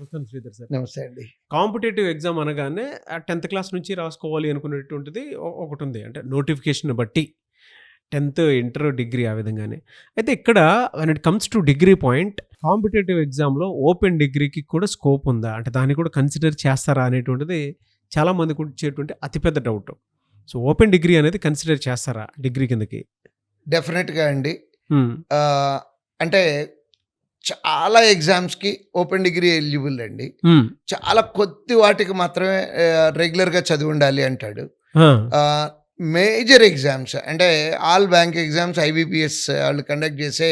నమస్కారం శ్రీధర్ సార్. నమస్తే అండి. కాంపిటేటివ్ ఎగ్జామ్ అనగానే 10th క్లాస్ నుంచి రాసుకోవాలి అనుకునేటువంటిది ఒకటుంది. అంటే నోటిఫికేషన్ బట్టి 10th, ఇంటర్, డిగ్రీ ఆ విధంగానే. అయితే ఇక్కడ when it comes to degree point, competitive ఎగ్జామ్‌లో ఓపెన్ డిగ్రీకి కూడా స్కోప్ ఉందా? అంటే దాన్ని కూడా కన్సిడర్ చేస్తారా అనేటువంటిది చాలా మందికి వచ్చేటువంటి అతిపెద్ద డౌట్. సో, ఓపెన్ డిగ్రీ అనేది కన్సిడర్ చేస్తారా డిగ్రీ కిందకి? డెఫినెట్‌గా అండి. హ్మ్. అంటే చాలా ఎగ్జామ్స్‌కి ఓపెన్ డిగ్రీ ఎలిజిబుల్ అండి. హ్మ్. చాలా కొద్ది వాటికి మాత్రమే రెగ్యులర్‌గా చదివుండాలి అంటాడు. ఆ! మేజర్ ఎగ్జామ్స్ అంటే ఆల్ బ్యాంక్ ఎగ్జామ్స్, ఐబీపీఎస్ వాళ్ళు కండక్ట్ చేసే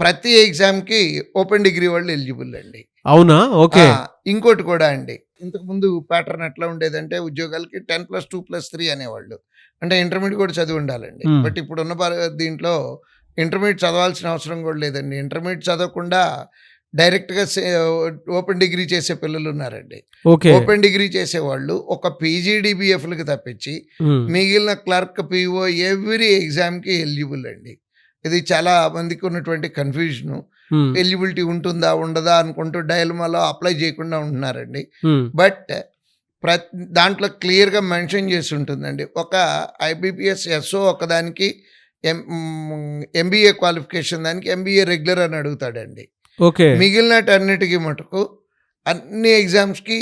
ప్రతి ఎగ్జామ్‌కి ఓపెన్ డిగ్రీ వాళ్ళు ఎలిజిబుల్ అండి. అవునా? ఓకే. ఇంకోటి కూడా అండి. ఇంతకుముందు ప్యాటర్న్ ఎట్లా ఉండేదంటే ఉద్యోగాలకి 10+2+3 అనేవాళ్ళు. అంటే ఇంటర్మీడియట్ కూడా చదివి ఉండాలండి. హ్మ్. బట్ ఇప్పుడున్న దీంట్లో ఇంటర్మీడియట్ చదవాల్సిన అవసరం కూడా లేదండి. ఇంటర్మీడియట్ చదవకుండా డైరెక్ట్‌గా ఓపెన్ డిగ్రీ చేసే పిల్లలు ఉన్నారండి. ఓకే. ఓపెన్ డిగ్రీ చేసేవాళ్ళు ఒక పీజీడీబీఎఫ్‌లకి తప్పించి హ్మ్. మిగిలిన క్లర్క్, పీఓ ఎవ్రీ ఎగ్జామ్‌కి ఎలిజిబుల్ అండి. ఇది చాలా మందికి ఉన్నటువంటి కన్‌ఫ్యూజను. హ్మ్. ఎలిజిబిలిటీ ఉంటుందా? ఉండదా? అనుకుంటూ డైలమాలో అప్లై చేయకుండా ఉంటున్నారండి. హ్మ్. బట్ దాంట్లో క్లియర్‌గా మెన్షన్ చేసి ఉంటుందండి. ఒక ఐబీపీఎస్ ఎస్ఓ ఒకదానికి ఎంబీఏ క్వాలిఫికేషన్ దానికి ఎంబీఏ రెగ్యులర్ అని అడుగుతాడండి. ఓకే. మిగిలినటన్నిటికి మటుకు అన్ని ఎగ్జామ్స్‌కి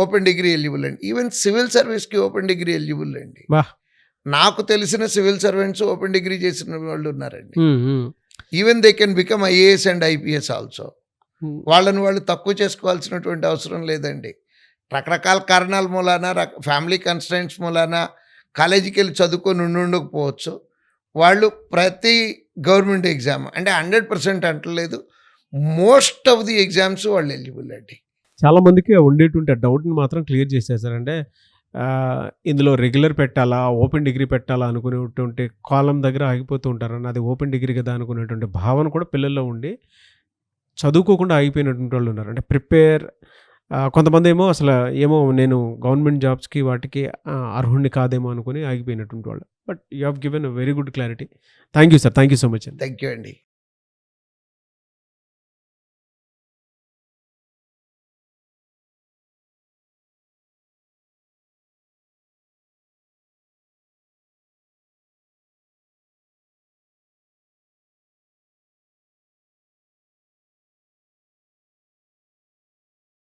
ఓపెన్ డిగ్రీ ఎలిజిబుల్ అండి. ఈవెన్ సివిల్ సర్వీస్‌కి ఓపెన్ డిగ్రీ ఎలిజిబుల్ అండి. వాహ్! నాకు తెలిసిన సివిల్ సర్వెంట్స్ ఓపెన్ డిగ్రీ చేసిన వాళ్ళు ఉన్నారండి. హ్మ్. హ్మ్. Even they can become IAS and IPS also. హ్మ్. వాళ్ళని వాళ్ళు తక్కువ చేసుకోవాల్సినటువంటి అవసరం లేదండి. రకరకాల కారణాల మూలాన ఫ్యామిలీ కన్‌స్ట్రెయింట్స్ మూలాన కాలేజీకి వెళ్ళి చదువుకొని ఉండకపోవచ్చు. వాళ్ళు ప్రతి గవర్నమెంట్ ఎగ్జామ్ అంటే 100% అంటలేదు. మోస్ట్ ఆఫ్ ది ఎగ్జామ్స్ వాళ్ళు ఎలిజిబుల్ అండి. చాలా మందికి ఉండేటువంటి డౌట్‌ని మాత్రం క్లియర్ చేసేసారు. అంటే ఇందులో రెగ్యులర్ పెట్టాలా? ఓపెన్ డిగ్రీ పెట్టాలా? అనుకునేటువంటి కాలం దగ్గర ఆగిపోతూ ఉంటారు. నాది ఓపెన్ డిగ్రీ కదా! అనుకునేటువంటి భావన కూడా పిల్లల్లో ఉండి చదువుకోకుండా ఆగిపోయినటువంటి వాళ్ళు ఉన్నారు. అంటే కొంతమందేమో అసలు ఏమో నేను గవర్నమెంట్ జాబ్స్‌కి వాటికి అర్హుడిని కాదేమో అనుకుని ఆగిపోయినటువంటి వాళ్ళు. But you have given a very good clarity. Thank you sir. Thank you so much అండి. థాంక్ యూ అండి.